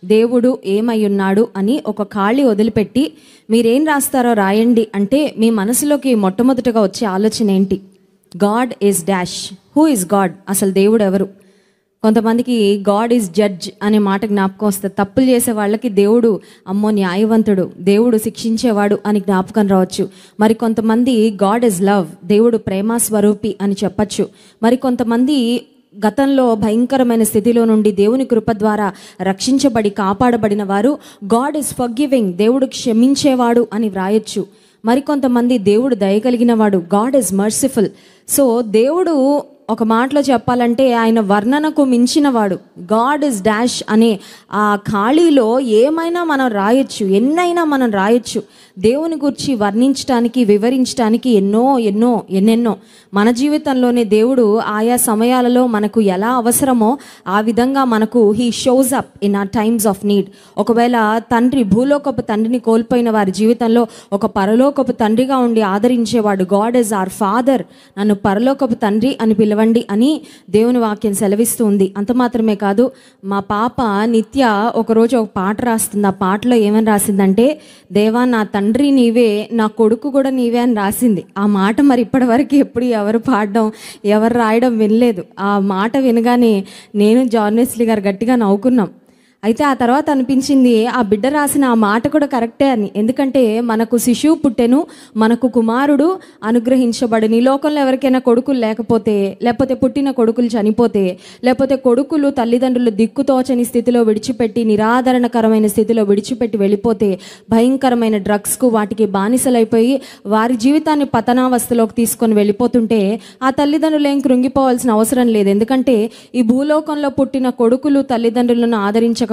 దేవుడు ఏమై ఉన్నాడు అని ఒక ఖాళీ వదిలిపెట్టి మీరేం రాస్తారో రాయండి అంటే మీ మనసులోకి మొట్టమొదటిగా వచ్చే ఆలోచన ఏంటి? God is dash. Who is God? అసలు దేవుడు ఎవరు? కొంతమందికి గాడ్ ఈజ్ జడ్జ్ అనే మాట జ్ఞాపకం వస్తుంది. తప్పులు చేసే వాళ్ళకి దేవుడు అమ్మో న్యాయవంతుడు, దేవుడు శిక్షించేవాడు అని జ్ఞాపకం రావచ్చు. మరి కొంతమంది గాడ్ ఈజ్ లవ్, దేవుడు ప్రేమ స్వరూపి అని చెప్పచ్చు. మరి కొంతమంది గతంలో భయంకరమైన స్థితిలో నుండి దేవుని కృప ద్వారా రక్షించబడి కాపాడబడిన వారు గాడ్ ఈజ్ ఫర్గివింగ్, దేవుడు క్షమించేవాడు అని వ్రాయొచ్చు. మరికొంతమంది దేవుడు దయగలిగిన వాడు, గాడ్ ఈజ్ మర్సిఫుల్. సో దేవుడు ఒక మాటలో చెప్పాలంటే ఆయన వర్ణనకు మించినవాడు. గాడ్ ఇస్ డాష్ అనే ఆ ఖాళీలో ఏమైనా మనం రాయొచ్చు, ఎన్నైనా మనం రాయొచ్చు. దేవుని గురించి వర్ణించడానికి వివరించడానికి ఎన్నెన్నో మన జీవితంలోనే దేవుడు ఆయా సమయాలలో మనకు ఎలా అవసరమో ఆ విధంగా మనకు హీ షోస్ అప్ ఇన్ ఆ టైమ్స్ ఆఫ్ నీడ్. ఒకవేళ తండ్రి భూలోకపు తండ్రిని కోల్పోయిన వారి జీవితంలో ఒక పరలోకపు తండ్రిగా ఉండి ఆదరించేవాడు. గాడ్ ఇస్ అవర్ ఫాదర్, నన్ను పరలోకపు తండ్రి అని పిలవండి అని దేవుని వాక్యం సెలవిస్తూ ఉంది. అంత మాత్రమే కాదు, మా పాప నిత్య ఒకరోజు ఒక పాట రాస్తుంది. ఆ పాటలో ఏమని రాసిందంటే, దేవా నా తండ్రి నీవే, నా కొడుకు కూడా నీవే అని రాసింది. ఆ మాట మరి ఇప్పటివరకు ఎప్పుడు ఎవరు పాడడం ఎవరు రాయడం వినలేదు. ఆ మాట వినగానే నేను జాన్ వెస్లీ గారు గట్టిగా నవ్వుకున్నాం. అయితే ఆ తర్వాత అనిపించింది ఆ బిడ్డ రాసిన ఆ మాట కూడా కరెక్టే అని. ఎందుకంటే మనకు శిశువు పుట్టెను, మనకు కుమారుడు అనుగ్రహించబడని. ఈ లోకంలో ఎవరికైనా కొడుకులు లేకపోతే పుట్టిన కొడుకులు చనిపోతే, లేకపోతే కొడుకులు తల్లిదండ్రులు దిక్కుతోచని స్థితిలో విడిచిపెట్టి, నిరాదరణకరమైన స్థితిలో విడిచిపెట్టి వెళ్ళిపోతే, భయంకరమైన డ్రగ్స్కు వాటికి బానిసలైపోయి వారి జీవితాన్ని పతనావస్థలోకి తీసుకొని వెళ్ళిపోతుంటే ఆ తల్లిదండ్రులు ఏం కృంగిపోవాల్సిన అవసరం లేదు. ఎందుకంటే ఈ భూలోకంలో పుట్టిన కొడుకులు తల్లిదండ్రులను ఆదరించకపోయినా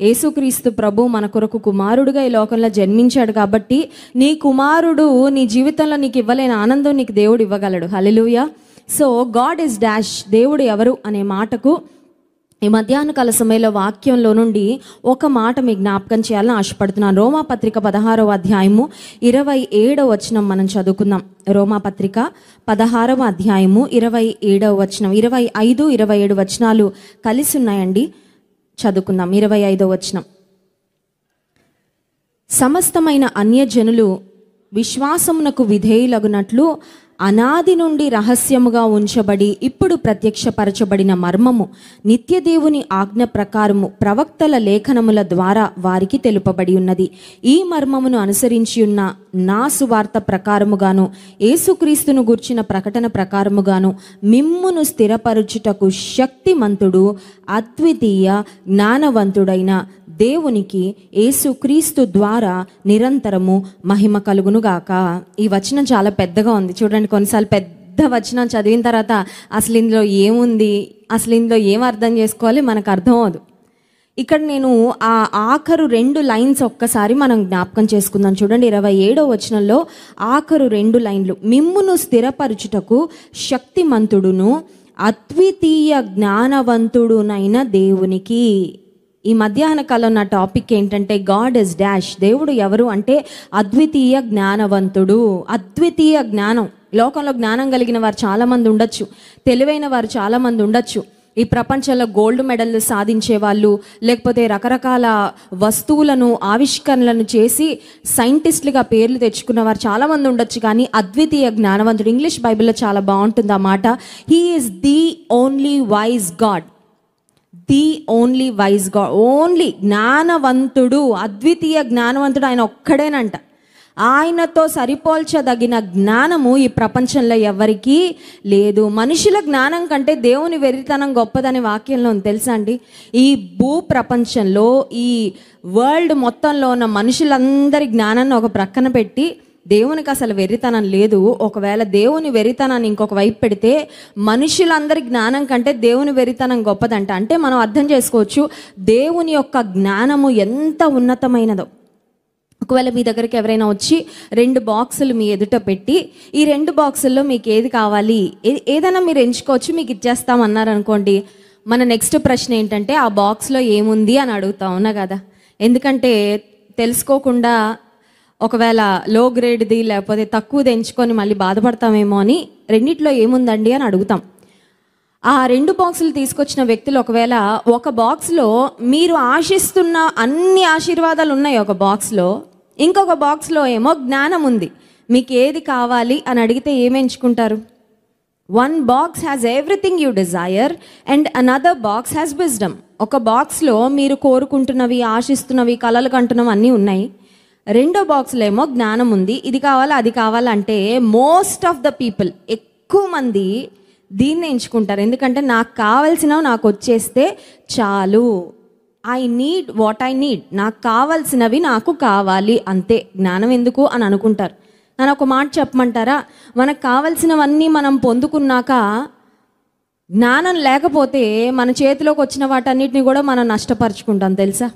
యేసుక్రీస్తు ప్రభు మన కొరకు కుమారుడుగా ఈ లోకంలో జన్మించాడు. కాబట్టి నీ కుమారుడు నీ జీవితంలో నీకు ఇవ్వలేని ఆనందం నీకు దేవుడు ఇవ్వగలడు. హల్లెలూయా. సో గాడ్ ఇస్ డాష్, దేవుడు ఎవరు అనే మాటకు ఈ మధ్యాహ్న కాల సమయంలో వాక్యంలో నుండి ఒక మాట మీ జ్ఞాపకం చేయాలని ఆశపడుతున్నాను. రోమాపత్రిక 16వ అధ్యాయము 27వ వచనం మనం చదువుకుందాం. రోమాపత్రిక 16వ అధ్యాయము 27వ వచనం, 25, 27 వచనాలు కలిసి ఉన్నాయండి. చదువుకుందాం. 25వ వచనం, సమస్తమైన అన్యజనులు విశ్వాసమునకు విధేయులగునట్లు అనాది నుండి రహస్యముగా ఉంచబడి ఇప్పుడు ప్రత్యక్షపరచబడిన మర్మము నిత్యదేవుని ఆజ్ఞ ప్రకారము ప్రవక్తల లేఖనముల ద్వారా వారికి తెలుపబడి ఉన్నది. ఈ మర్మమును అనుసరించి ఉన్న నా సువార్త ప్రకారముగాను యేసుక్రీస్తును గూర్చిన ప్రకటన ప్రకారముగాను మిమ్మును స్థిరపరచుటకు శక్తిమంతుడు అద్వితీయ జ్ఞానవంతుడైన దేవునికి యేసుక్రీస్తు ద్వారా నిరంతరము మహిమ కలుగునుగాక. ఈ వచనం చాలా పెద్దగా ఉంది చూడండి. కొన్నిసార్లు పెద్ద వచనం చదివిన తర్వాత అసలు ఇందులో ఏముంది, అసలు ఇందులో ఏం అర్థం చేసుకోవాలి మనకు అర్థం అవదు. ఇక్కడ నేను ఆ ఆఖరు 2 లైన్స్ ఒక్కసారి మనం జ్ఞాపకం చేసుకుందాం. చూడండి 27వ వచనంలో ఆఖరు 2 లైన్లు, మిమ్మును స్థిరపరచుటకు శక్తిమంతుడును అద్వితీయ జ్ఞానవంతుడునైన దేవునికి. ఈ మధ్యాహ్న కాలం నా టాపిక్ ఏంటంటే గాడ్ ఇస్ డాష్. దేవుడు ఎవరు అంటే అద్వితీయ జ్ఞానవంతుడు. అద్వితీయ జ్ఞానం. లోకంలో జ్ఞానం కలిగిన వారు చాలామంది ఉండొచ్చు, తెలివైన వారు చాలామంది ఉండొచ్చు. ఈ ప్రపంచంలో గోల్డ్ మెడల్ సాధించే వాళ్ళు, లేకపోతే రకరకాల వస్తువులను ఆవిష్కరణలను చేసి సైంటిస్టులుగా పేర్లు తెచ్చుకున్న వారు చాలామంది ఉండొచ్చు. కానీ అద్వితీయ జ్ఞానవంతుడు, ఇంగ్లీష్ బైబిల్లో చాలా బాగుంటుంది ఆ మాట, he is the only wise God. The only wise God, only జ్ఞానవంతుడు, అద్వితీయ జ్ఞానవంతుడు ఆయన ఒక్కడేనంట. ఆయనతో సరిపోల్చదగిన జ్ఞానము ఈ ప్రపంచంలో ఎవరికీ లేదు. మనుషుల జ్ఞానం కంటే దేవుని వెర్రితనం గొప్పదని వాక్యంలో ఉంది తెలుసా అండి. ఈ భూ ప్రపంచంలో ఈ వరల్డ్ మొత్తంలో ఉన్న మనుషులందరి జ్ఞానాన్ని ఒక ప్రక్కన పెట్టి దేవునికి అసలు వెర్రితనం లేదు. ఒకవేళ దేవుని వెర్రితనాన్ని ఇంకొక వైపు పెడితే మనుషులందరి జ్ఞానం కంటే దేవుని వెర్రితనం గొప్పదంట. అంటే మనం అర్థం చేసుకోవచ్చు దేవుని యొక్క జ్ఞానము ఎంత ఉన్నతమైనదో. ఒకవేళ మీ దగ్గరికి ఎవరైనా వచ్చి 2 బాక్సులు మీ ఎదుట పెట్టి ఈ 2 బాక్సుల్లో మీకు ఏది కావాలి, ఏదైనా మీరు ఎంచుకోవచ్చు, మీకు ఇచ్చేస్తామన్నారు అనుకోండి, మన నెక్స్ట్ ప్రశ్న ఏంటంటే ఆ బాక్స్లో ఏముంది అని అడుగుతాం, అవునా కదా? ఎందుకంటే తెలుసుకోకుండా ఒకవేళ లో గ్రేడ్ది లేకపోతే తక్కువది ఎంచుకొని మళ్ళీ బాధపడతామేమో అని రెండిట్లో ఏముందండి అని అడుగుతాం. ఆ 2 బాక్సులు తీసుకొచ్చిన వ్యక్తులు ఒకవేళ ఒక బాక్స్లో మీరు ఆశిస్తున్న అన్ని ఆశీర్వాదాలు ఉన్నాయి ఒక బాక్స్లో, ఇంకొక బాక్స్లో ఏమో జ్ఞానం ఉంది. మీకు ఏది కావాలి అని అడిగితే ఏమి ఎంచుకుంటారు? One box has everything you desire and another box has wisdom. ఒక బాక్స్లో మీరు కోరుకుంటున్నవి, ఆశిస్తున్నవి, కలలు కంటున్నవి అన్నీ ఉన్నాయి. రెండో బాక్స్లో ఏమో జ్ఞానం ఉంది. ఇది కావాలా అది కావాలంటే మోస్ట్ ఆఫ్ ద పీపుల్, ఎక్కువ మంది దీన్ని ఎంచుకుంటారు. ఎందుకంటే నాకు కావాల్సినవి నాకు వచ్చేస్తే చాలు, I need what I need, నాకు కావాల్సినవి నాకు కావాలి అంతే, జ్ఞానం ఎందుకు అని అనుకుంటారు. నన్ను ఒక మాట చెప్పమంటారా? మనకు కావాల్సినవన్నీ మనం పొందుకున్నాక జ్ఞానం లేకపోతే మన చేతిలోకి వచ్చిన వాటన్నిటిని కూడా మనం నష్టపరుచుకుంటాం తెలుసా.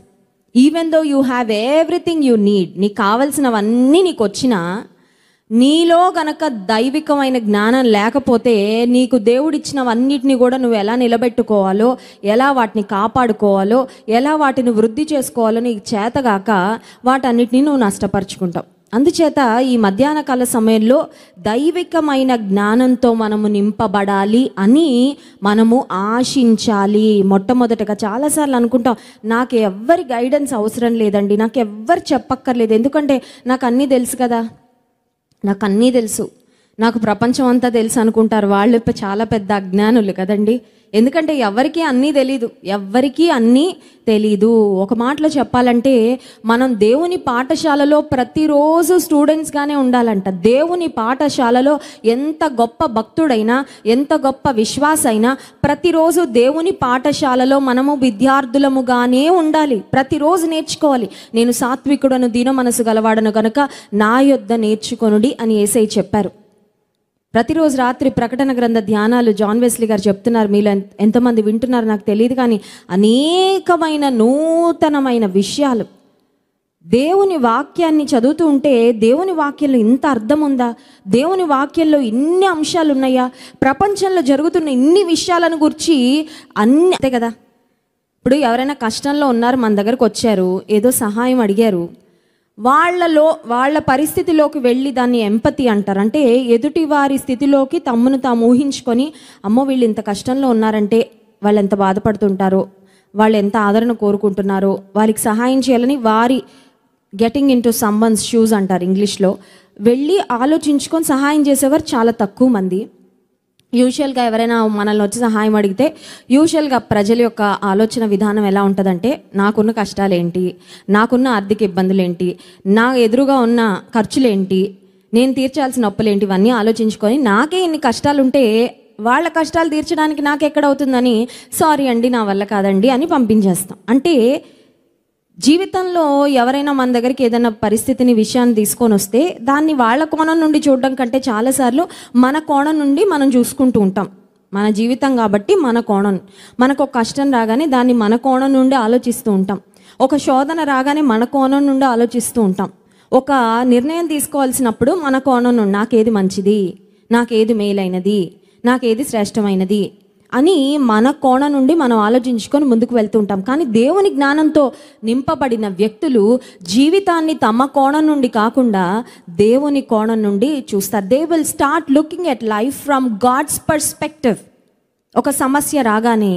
Even though you have everything you need, నీకు కావాల్సినవన్నీ నీకు వచ్చినా నీలో గనక దైవికమైన జ్ఞానం లేకపోతే నీకు దేవుడిచ్చినవన్నిటిని కూడా నువ్వు ఎలా నిలబెట్టుకోవాలో, ఎలా వాటిని కాపాడుకోవాలో, ఎలా వాటిని వృద్ధి చేసుకోవాలో నీకు చేతగాక వాటన్నిటిని నువ్వు నష్టపరుచుకుంటావు. అందుచేత ఈ మధ్యాహ్న కాల సమయంలో దైవికమైన జ్ఞానంతో మనము నింపబడాలి అని మనము ఆశించాలి. మొట్టమొదటగా చాలాసార్లు అనుకుంటాం, నాకు ఎవ్వరి గైడెన్స్ అవసరం లేదండి, నాకు ఎవ్వరు చెప్పక్కర్లేదు, ఎందుకంటే నాకు అన్నీ తెలుసు కదా, నాకు అన్నీ తెలుసు, నాకు ప్రపంచం అంతా తెలుసు అనుకుంటారు. వాళ్ళు చాలా పెద్ద అజ్ఞానులు కదండి. ఎందుకంటే ఎవరికీ అన్నీ తెలీదు, ఎవ్వరికీ అన్నీ తెలీదు. ఒక మాటలో చెప్పాలంటే మనం దేవుని పాఠశాలలో ప్రతిరోజు స్టూడెంట్స్గానే ఉండాలంట. దేవుని పాఠశాలలో ఎంత గొప్ప భక్తుడైనా, ఎంత గొప్ప విశ్వాస అయినా ప్రతిరోజు దేవుని పాఠశాలలో మనము విద్యార్థులముగానే ఉండాలి. ప్రతిరోజు నేర్చుకోవాలి. నేను సాత్వికుడను, దీన మనసు గలవాడను కనుక నా యొద్ద నేర్చుకొనుడి అని యేసయ్య చెప్పారు. ప్రతిరోజు రాత్రి ప్రకటన గ్రంథ ధ్యానాలు జాన్ వెస్లీ గారు చెప్తున్నారు. మీలో ఎంతమంది వింటున్నారు నాకు తెలియదు, కానీ అనేకమైన నూతనమైన విషయాలు దేవుని వాక్యాన్ని చదువుతూ ఉంటే, దేవుని వాక్యంలో ఇంత అర్థం ఉందా, దేవుని వాక్యంలో ఇన్ని అంశాలు ఉన్నాయా, ప్రపంచంలో జరుగుతున్న ఇన్ని విషయాలను గురించి అన్ని అంతే కదా. ఇప్పుడు ఎవరైనా కష్టంలో ఉన్నారు, మన దగ్గరకు వచ్చారు, ఏదో సహాయం అడిగారు, వాళ్ళ పరిస్థితిలోకి వెళ్ళి దాన్ని ఎంపతి అంటారు. అంటే ఎదుటి వారి స్థితిలోకి తమ్మును తాము ఊహించుకొని, అమ్మో వీళ్ళు ఇంత కష్టంలో ఉన్నారంటే వాళ్ళు ఎంత బాధపడుతుంటారో, వాళ్ళు ఎంత ఆదరణ కోరుకుంటున్నారో, వారికి సహాయం చేయాలని వారి getting in to someone's shoes అంటారు ఇంగ్లీష్లో, వెళ్ళి ఆలోచించుకొని సహాయం చేసేవారు చాలా తక్కువ మంది. యూజువల్గా ఎవరైనా మనల్ని వచ్చి సహాయం అడిగితే యూజువల్గా ప్రజల యొక్క ఆలోచన విధానం ఎలా ఉంటుందంటే, నాకున్న కష్టాలు ఏంటి, నాకున్న ఆర్థిక ఇబ్బందులు ఏంటి, నా ఎదురుగా ఉన్న ఖర్చులు ఏంటి, నేను తీర్చాల్సిన అప్పులు ఏంటి, ఇవన్నీ ఆలోచించుకొని నాకే ఇన్ని కష్టాలు ఉంటే వాళ్ళ కష్టాలు తీర్చడానికి నాకు ఎక్కడవుతుందని, సారీ అండి నా వల్ల కాదండి అని పంపించేస్తాం. అంటే జీవితంలో ఎవరైనా మన దగ్గరికి ఏదైనా పరిస్థితిని, విషయాన్ని తీసుకొని వస్తే దాన్ని వాళ్ళ కోణం నుండి చూడడం కంటే చాలాసార్లు మన కోణం నుండి మనం చూసుకుంటూ ఉంటాం. మన జీవితం కాబట్టి మన కోణం, మనకు ఒక కష్టం రాగానే దాన్ని మన కోణం నుండి ఆలోచిస్తూ ఉంటాం, ఒక శోధన రాగానే మన కోణం నుండి ఆలోచిస్తూ ఉంటాం, ఒక నిర్ణయం తీసుకోవాల్సినప్పుడు మన కోణం నుండి నాకేది మంచిది, నాకేది మేలైనది, నాకేది శ్రేష్టమైనది అని మన కోణం నుండి మనం ఆలోచించుకొని ముందుకు వెళ్తూ ఉంటాం. కానీ దేవుని జ్ఞానంతో నింపబడిన వ్యక్తులు జీవితాన్ని తమ కోణం నుండి కాకుండా దేవుని కోణం నుండి చూస్తారు. They will start looking at life from God's perspective. ఒక సమస్య రాగానే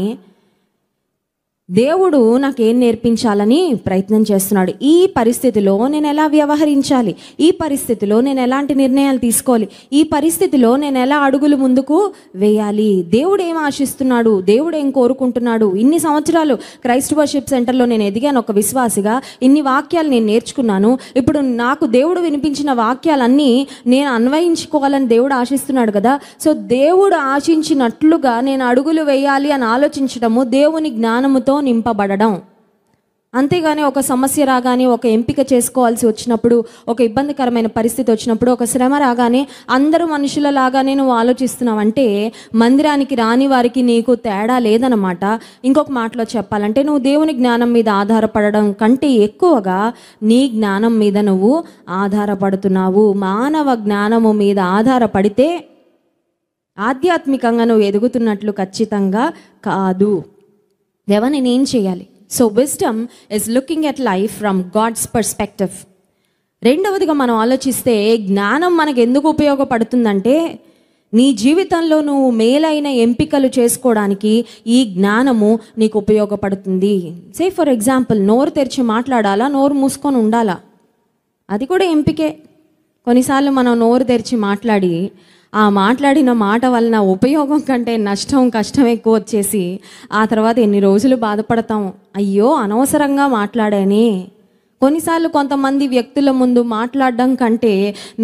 దేవుడు నాకేం నేర్పించాలని ప్రయత్నం చేస్తున్నాడు, ఈ పరిస్థితిలో నేను ఎలా వ్యవహరించాలి, ఈ పరిస్థితిలో నేను ఎలాంటి నిర్ణయాలు తీసుకోవాలి, ఈ పరిస్థితిలో నేను ఎలా అడుగులు ముందుకు వేయాలి, దేవుడు ఏం ఆశిస్తున్నాడు, దేవుడు ఏం కోరుకుంటున్నాడు. ఇన్ని సంవత్సరాలు క్రైస్ట్ వర్షిప్ సెంటర్లో నేను ఎదిగాను ఒక విశ్వాసిగా, ఇన్ని వాక్యాలు నేను నేర్చుకున్నాను, ఇప్పుడు నాకు దేవుడు వినిపించిన వాక్యాలన్నీ నేను అన్వయించుకోవాలని దేవుడు ఆశిస్తున్నాడు కదా. సో దేవుడు ఆశించినట్లుగా నేను అడుగులు వేయాలి అని ఆలోచించడము దేవుని జ్ఞానముతో నింపబడడం. అంతేగాని ఒక సమస్య రాగానే, ఒక ఎంపిక చేసుకోవాల్సి వచ్చినప్పుడు, ఒక ఇబ్బందికరమైన పరిస్థితి వచ్చినప్పుడు, ఒక శ్రమ రాగానే అందరూ మనుషుల లాగానే నువ్వు ఆలోచిస్తున్నావు అంటే మందిరానికి రాని వారికి నీకు తేడా లేదన్నమాట. ఇంకొక మాటలో చెప్పాలంటే నువ్వు దేవుని జ్ఞానం మీద ఆధారపడడం కంటే ఎక్కువగా నీ జ్ఞానం మీద నువ్వు ఆధారపడుతున్నావు. మానవ జ్ఞానము మీద ఆధారపడితే ఆధ్యాత్మికంగా నువ్వు ఎదుగుతున్నట్లు ఖచ్చితంగా కాదు. దేవా నేనేం చేయాలి? So wisdom is looking at life from God's perspective. రెండవదిగా మనం ఆలోచిస్తే జ్ఞానం మనకు ఎందుకు ఉపయోగపడుతుందంటే, నీ జీవితంలో నువ్వు మేలైన ఎంపికలు చేసుకోవడానికి ఈ జ్ఞానము నీకు ఉపయోగపడుతుంది. సే ఫర్ ఎగ్జాంపుల్, నోరు తెరిచి మాట్లాడాలా, నోరు మూసుకొని ఉండాలా? అది కూడా ఎంపికే. కొన్నిసార్లు మనం నోరు తెరిచి మాట్లాడి ఆ మాట్లాడిన మాట వలన ఉపయోగం కంటే నష్టం, కష్టం ఎక్కువ వచ్చేసి ఆ తర్వాత ఎన్ని రోజులు బాధపడతాం, అయ్యో అనవసరంగా మాట్లాడానే. కొన్నిసార్లు కొంతమంది వ్యక్తుల ముందు మాట్లాడడం కంటే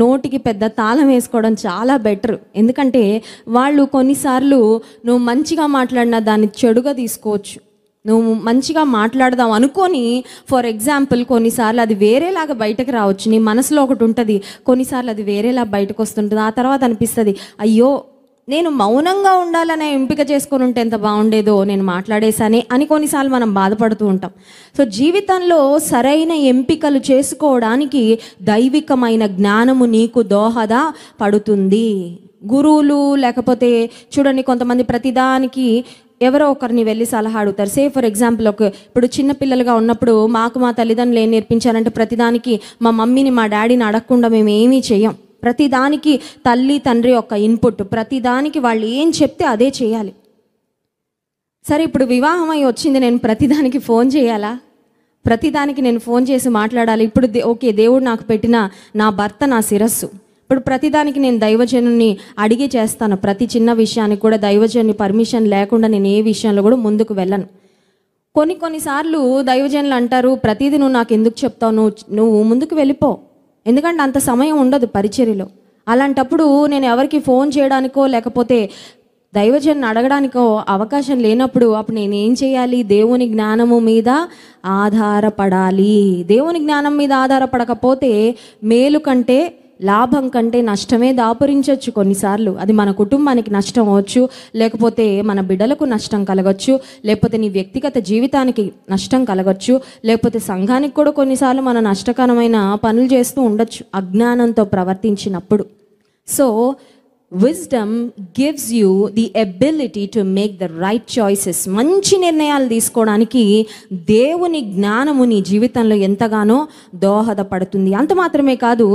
నోటికి పెద్ద తాళం వేసుకోవడం చాలా బెటర్. ఎందుకంటే వాళ్ళు కొన్నిసార్లు నువ్వు మంచిగా మాట్లాడినా దాన్ని చెడుగా తీసుకోవచ్చు. నువ్వు మంచిగా మాట్లాడదాం అనుకొని ఫర్ ఎగ్జాంపుల్ కొన్నిసార్లు అది వేరేలాగా బయటకు రావచ్చు. నీ మనసులో ఒకటి ఉంటుంది, కొన్నిసార్లు అది వేరేలా బయటకు వస్తుంటుంది. ఆ తర్వాత అనిపిస్తుంది, అయ్యో నేను మౌనంగా ఉండాలనే ఎంపిక చేసుకొని ఉంటే ఎంత బాగుండేదో, నేను మాట్లాడేశానే అని కొన్నిసార్లు మనం బాధపడుతూ ఉంటాం. సో జీవితంలో సరైన ఎంపికలు చేసుకోవడానికి దైవికమైన జ్ఞానము నీకు దోహద పడుతుంది. గురువులు లేకపోతే చూడండి, కొంతమంది ప్రతిదానికి ఎవరో ఒకరిని వెళ్ళి సలహా అడుగుతారు. సే ఫర్ ఎగ్జాంపుల్, ఇప్పుడు చిన్నపిల్లలుగా ఉన్నప్పుడు మాకు మా తల్లిదండ్రులు ఏం నేర్పించారంటే ప్రతిదానికి మా మమ్మీని మా డాడీని అడగకుండా మేము ఏమీ చెయ్యం. ప్రతిదానికి తల్లి తండ్రి యొక్క ఇన్పుట్, ప్రతిదానికి వాళ్ళు ఏం చెప్తే అదే చేయాలి. సరే, ఇప్పుడు వివాహం అయి వచ్చింది, నేను ప్రతిదానికి ఫోన్ చేయాలా? ప్రతిదానికి నేను ఫోన్ చేసి మాట్లాడాలి? ఇప్పుడు ఓకే, దేవుడు నాకు పెట్టిన నా భర్త నా శిరస్సు, ఇప్పుడు ప్రతిదానికి నేను దైవజనుని అడిగి చేస్తాను. ప్రతి చిన్న విషయానికి కూడా దైవజనుని పర్మిషన్ లేకుండా నేను ఏ విషయంలో కూడా ముందుకు వెళ్ళను. కొన్నిసార్లు దైవజనులు అంటారు, ప్రతిదీ నువ్వు నాకు ఎందుకు చెప్తావు, నువ్వు ముందుకు వెళ్ళిపో, ఎందుకంటే అంత సమయం ఉండదు పరిచర్యలో. అలాంటప్పుడు నేను ఎవరికి ఫోన్ చేయడానికో లేకపోతే దైవజన్ని అడగడానికో అవకాశం లేనప్పుడు అప్పుడు నేను ఏం చేయాలి? దేవుని జ్ఞానము మీద ఆధారపడాలి. దేవుని జ్ఞానం మీద ఆధారపడకపోతే మేలు కంటే లాభం కంటే నష్టమే దాపురించవచ్చు. కొన్నిసార్లు అది మన కుటుంబానికి నష్టం అవ్వచ్చు, లేకపోతే మన బిడ్డలకు నష్టం కలగచ్చు, లేకపోతే నీ వ్యక్తిగత జీవితానికి నష్టం కలగచ్చు, లేకపోతే సంఘానికి కూడా కొన్నిసార్లు మన నష్టకరమైన పనులు చేస్తూ ఉండొచ్చు అజ్ఞానంతో ప్రవర్తించినప్పుడు. So wisdom gives you the ability to make the right choices. మంచి నిర్ణయాలు తీసుకోవడానికి దేవుని జ్ఞానము నీ జీవితంలో ఎంతగానో దోహదపడుతుంది. అంత మాత్రమే కాదు,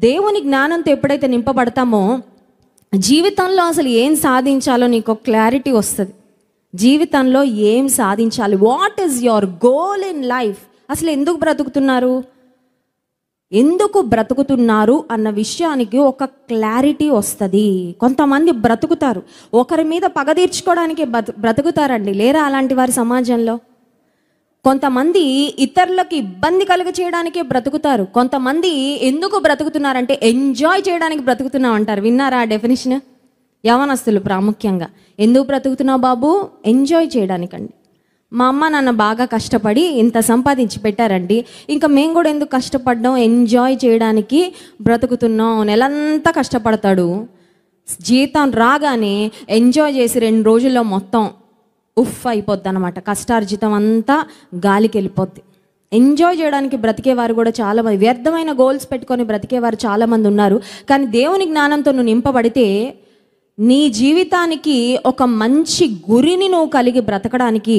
దేవుని జ్ఞానంతో ఎప్పుడైతే నింపబడతామో జీవితంలో అసలు ఏం సాధించాలో నీకు క్లారిటీ వస్తుంది. జీవితంలో ఏం సాధించాలి, what is your goal in life, అసలు ఎందుకు బ్రతుకుతున్నారు అన్న విషయానికి ఒక క్లారిటీ వస్తుంది. కొంతమంది బ్రతుకుతారు, ఒకరి మీద పగ తీర్చుకోవడానికి బ్రతుకుతారండి, లేరా అలాంటి వారి సమాజంలో? కొంతమంది ఇతరులకు ఇబ్బంది కలుగ చేయడానికే బ్రతుకుతారు. కొంతమంది ఎందుకు బ్రతుకుతున్నారంటే ఎంజాయ్ చేయడానికి బ్రతుకుతున్నాం అంటారు. విన్నారా ఆ డెఫినేషన్? యవనస్తులు ప్రాముఖ్యంగా, ఎందుకు బ్రతుకుతున్నావు బాబు? ఎంజాయ్ చేయడానికండి. మా అమ్మ నాన్న బాగా కష్టపడి ఇంత సంపాదించి పెట్టారండి, ఇంకా మేము కూడా ఎందుకు కష్టపడ్డాం? ఎంజాయ్ చేయడానికి బ్రతుకుతున్నాం. నెలంతా కష్టపడతాడు, జీతం రాగానే ఎంజాయ్ చేసి 2 రోజుల్లో మొత్తం ఉఫ్ అయిపోద్ది అనమాట. కష్టార్జితం అంతా గాలికి వెళ్ళిపోద్ది. ఎంజాయ్ చేయడానికి బ్రతికేవారు కూడా చాలామంది, వ్యర్థమైన గోల్స్ పెట్టుకొని బ్రతికేవారు చాలామంది ఉన్నారు. కానీ దేవుని జ్ఞానంతో నువ్వు నింపబడితే నీ జీవితానికి ఒక మంచి గురిని నువ్వు కలిగి బ్రతకడానికి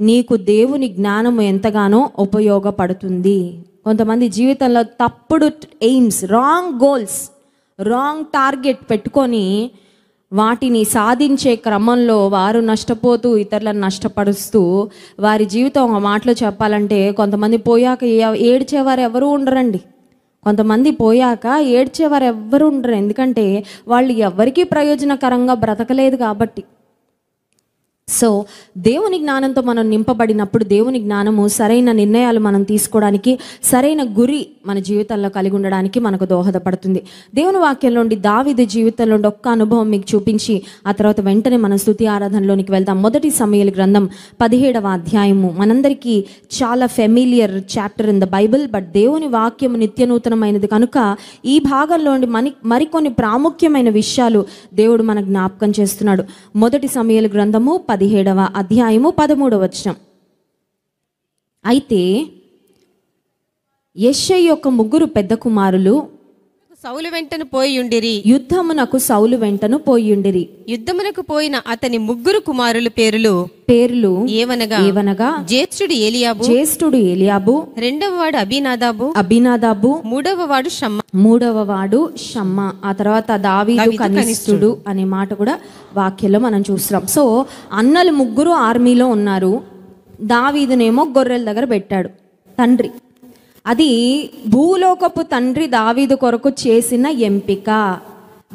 నీకు దేవుని జ్ఞానము ఎంతగానో ఉపయోగపడుతుంది. కొంతమంది జీవితంలో తప్పుడు AIIMS, wrong goals, wrong target పెట్టుకొని వాటిని సాధించే క్రమంలో వారు నష్టపోతూ ఇతరులను నష్టపరుస్తూ వారి జీవితం ఒక మాటలో చెప్పాలంటే, కొంతమంది పోయాక ఏడ్చేవారు ఎవరూ ఉండరండి. కొంతమంది పోయాక ఏడ్చేవారు ఎవ్వరు ఉండరు, ఎందుకంటే వాళ్ళు ఎవరికీ ప్రయోజనకరంగా బ్రతకలేదు కాబట్టి. సో దేవుని జ్ఞానంతో మనం నింపబడినప్పుడు దేవుని జ్ఞానము సరైన నిర్ణయాలు మనం తీసుకోవడానికి, సరైన గురి మన జీవితంలో కలిగి ఉండడానికి మనకు దోహదపడుతుంది. దేవుని వాక్యంలోండి దావీదు జీవితంలోండి ఒక్క అనుభవం మీకు చూపించి ఆ తర్వాత వెంటనే మనం స్తుతి ఆరాధనలోనికి వెళ్దాం. 1 సమూయేలు గ్రంథం 17వ అధ్యాయము మనందరికీ చాలా familiar chapter in the Bible. But దేవుని వాక్యము నిత్యనూతనమైనది కనుక ఈ భాగంలోండి మరికొన్ని ప్రాముఖ్యమైన విషయాలు దేవుడు మన జ్ఞాపకం చేస్తున్నాడు. 1 సమూయేలు గ్రంథము 17వ అధ్యాయము 13వ వచనం. అయితే యెష్షయి యొక్క 3 పెద్ద కుమారులు సౌలు వెంటను పోయియుండిరి. యుద్ధమునకు సౌలు వెంటను పోయిండిరి. యుద్ధమునకు పోయిన అతని ముగ్గురు కుమారుల పేర్లు ఏవనగా జ్యేష్ఠుడు ఏలియాబు, రెండవ వాడు అబీనాదాబు, మూడవ వాడు షమ్మా. ఆ తర్వాత దావీదు కనిష్ఠుడు అనే మాట కూడా వాక్యంలో మనం చూస్తున్నాం. సో అన్నలు ముగ్గురు ఆర్మీలో ఉన్నారు. దావీదునేమో గొర్రెల దగ్గర పెట్టాడు తండ్రి. అది భూలోకపు తండ్రి దావీదు కొరకు చేసిన ఎంపిక.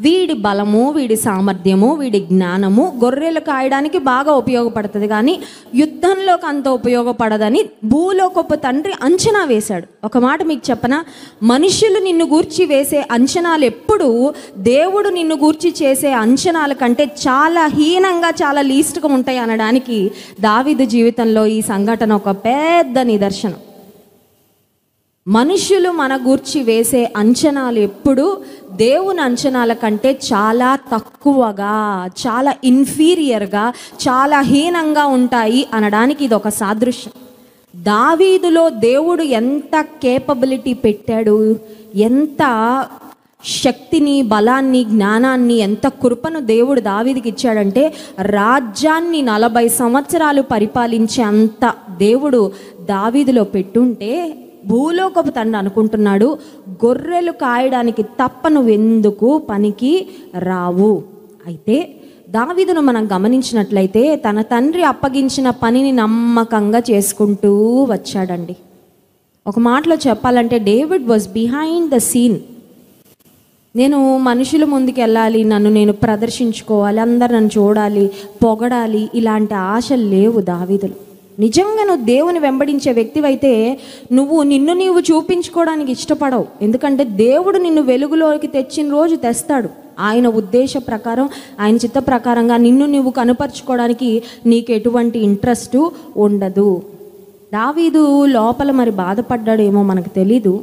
వీడి బలము, వీడి సామర్థ్యము, వీడి జ్ఞానము గొర్రెలు కాయడానికి బాగా ఉపయోగపడుతుంది, కానీ యుద్ధంలోకి అంత ఉపయోగపడదని భూలోకపు తండ్రి అంచనా వేశాడు. ఒక మాట మీకు చెప్పనా, మనుషులు నిన్ను గూర్చి వేసే అంచనాలు ఎప్పుడు దేవుడు నిన్ను గూర్చి చేసే అంచనాల కంటే చాలా హీనంగా, చాలా లీస్ట్గా ఉంటాయి అనడానికి దావీదు జీవితంలో ఈ సంఘటన ఒక పెద్ద నిదర్శనం. మనుషులు మన గూర్చి వేసే అంచనాలు ఎప్పుడు దేవుని అంచనాల కంటే చాలా తక్కువగా, చాలా ఇన్ఫీరియర్గా, చాలా హీనంగా ఉంటాయి అనడానికి ఇది ఒక సాదృశ్యం. దావీదులో దేవుడు ఎంత కేపబిలిటీ పెట్టాడు, ఎంత శక్తిని, బలాన్ని, జ్ఞానాన్ని, ఎంత కృపను దేవుడు దావీదుకి ఇచ్చాడంటే రాజ్యాన్ని 40 సంవత్సరాలు పరిపాలించే అంత దేవుడు దావీదులో పెట్టుంటే భూలోకపు తండ్రి అనుకుంటున్నాడు, గొర్రెలు కాయడానికి తప్ప నువ్వెందుకు పనికి రావు. అయితే దావీదును మనం గమనించినట్లయితే తన తండ్రి అప్పగించిన పనిని నమ్మకంగా చేసుకుంటూ వచ్చాడండి. ఒక మాటలో చెప్పాలంటే David was behind the scene. నేను మనుషుల ముందుకు వెళ్ళాలి, నన్ను నేను ప్రదర్శించుకోవాలి, అందరు నన్ను చూడాలి, పొగడాలి, ఇలాంటి ఆశలు లేవు దావీదులు. నిజంగా నువ్వు దేవుని వెంబడించే వ్యక్తివైతే నువ్వు నిన్ను నీవు చూపించుకోవడానికి ఇష్టపడవు. ఎందుకంటే దేవుడు నిన్ను వెలుగులోకి తెచ్చిన రోజు తెస్తాడు. ఆయన ఉద్దేశ ప్రకారం, ఆయన చిత్త ప్రకారంగా నిన్ను నువ్వు కనపరుచుకోవడానికి నీకు ఎటువంటి ఇంట్రెస్ట్ ఉండదు. దావీదు లోపల మరి బాధపడ్డాడేమో మనకు తెలీదు.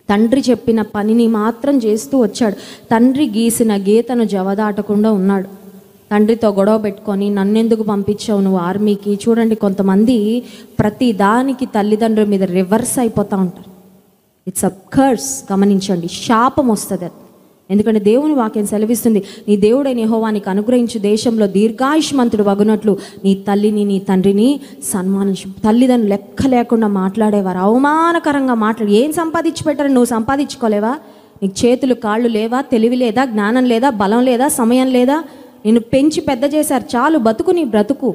తండ్రి చెప్పిన పనిని మాత్రం చేస్తూ వచ్చాడు. తండ్రి గీసిన గీతను జవదాటకుండా ఉన్నాడు. తండ్రితో గొడవ పెట్టుకొని నన్నెందుకు పంపించావు నువ్వు ఆర్మీకి. చూడండి, కొంతమంది ప్రతి దానికి తల్లిదండ్రుల మీద రివర్స్ అయిపోతూ ఉంటారు. It's a curse. గమనించండి, శాపం వస్తుంది అది. ఎందుకంటే దేవుని వాక్యం సెలవిస్తుంది, నీ దేవుడైన యెహోవా నీకు అనుగ్రహించు దేశంలో దీర్ఘాయుష్మంతుడు వగునట్లు నీ తల్లిని నీ తండ్రిని సన్మానించు. తల్లిదండ్రులు లెక్క లేకుండా మాట్లాడేవారు, అవమానకరంగా మాట్లాడి ఏం సంపాదించి పెట్టారు, నువ్వు సంపాదించుకోలేవా, నీకు చేతులు కాళ్ళు లేవా, తెలివి లేదా, జ్ఞానం లేదా, బలం లేదా, సమయం లేదా, నిన్ను పెంచి పెద్ద చేశారు, చాలు బతుకు నీ బ్రతుకు.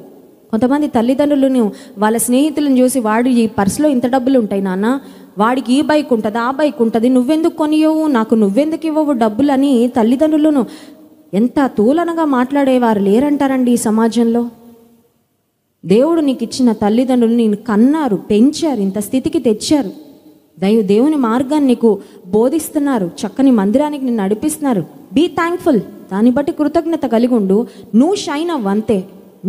కొంతమంది తల్లిదండ్రులను వాళ్ళ స్నేహితులను చూసి, వాడు ఈ పర్సులో ఇంత డబ్బులు ఉంటాయి నాన్న, వాడికి ఈ బైక్ ఉంటుంది, ఆ బైక్ ఉంటుంది, నువ్వెందుకు కొనియవు, నాకు నువ్వెందుకు ఇవ్వవు డబ్బులు అని తల్లిదండ్రులను ఎంత తూలనగా మాట్లాడేవారు లేరంటారండి ఈ సమాజంలో. దేవుడు నీకు ఇచ్చిన తల్లిదండ్రులు నేను కన్నారు, పెంచారు, ఇంత స్థితికి తెచ్చారు. దేవుని మార్గాన్ని నీకు బోధిస్తున్నారు, చక్కని మందిరానికి నిన్ను నడిపిస్తున్నారు. Be thankful. దాన్ని బట్టి కృతజ్ఞత కలిగి ఉండు. నువ్వు షైన్ అవ్వంతే.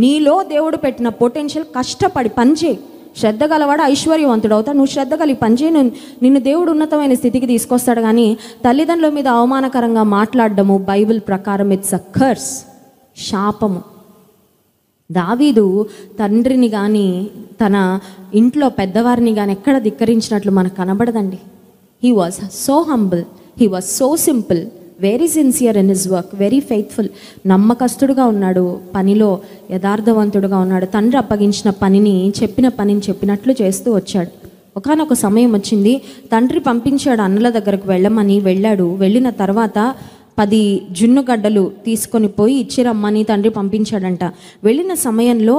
నీలో దేవుడు పెట్టిన పొటెన్షియల్ కష్టపడి పనిచేయి. శ్రద్ధ గలవాడు ఐశ్వర్యవంతుడు అవుతాడు. నువ్వు శ్రద్ధ కలిగి పనిచేయి, నిన్ను దేవుడు ఉన్నతమైన స్థితికి తీసుకొస్తాడు. కానీ తల్లిదండ్రుల మీద అవమానకరంగా మాట్లాడడము బైబిల్ ప్రకారం ఇట్స్ అ కర్స్, శాపము. దావీదు తండ్రిని కానీ తన ఇంట్లో పెద్దవారిని కానీ ఎక్కడ ధిక్కరించినట్లు మనకు కనబడదండి. He was so humble, he was so simple, very sincere in his work, very faithful. నమ్మకస్తుడుగా ఉన్నాడు, పనిలో యథార్థవంతుడుగా ఉన్నాడు. తండ్రి అప్పగించిన పనిని, చెప్పిన పనిని చెప్పినట్లు చేస్తూ వచ్చాడు. ఒకానొక సమయం వచ్చింది, తండ్రి పంపించాడు అన్నల దగ్గరకు వెళ్ళమని. వెళ్ళాడు. వెళ్ళిన తర్వాత 10 జున్నుగడ్డలు తీసుకొని పోయి ఇచ్చిరమ్మని తండ్రి పంపించాడంట. వెళ్ళిన సమయంలో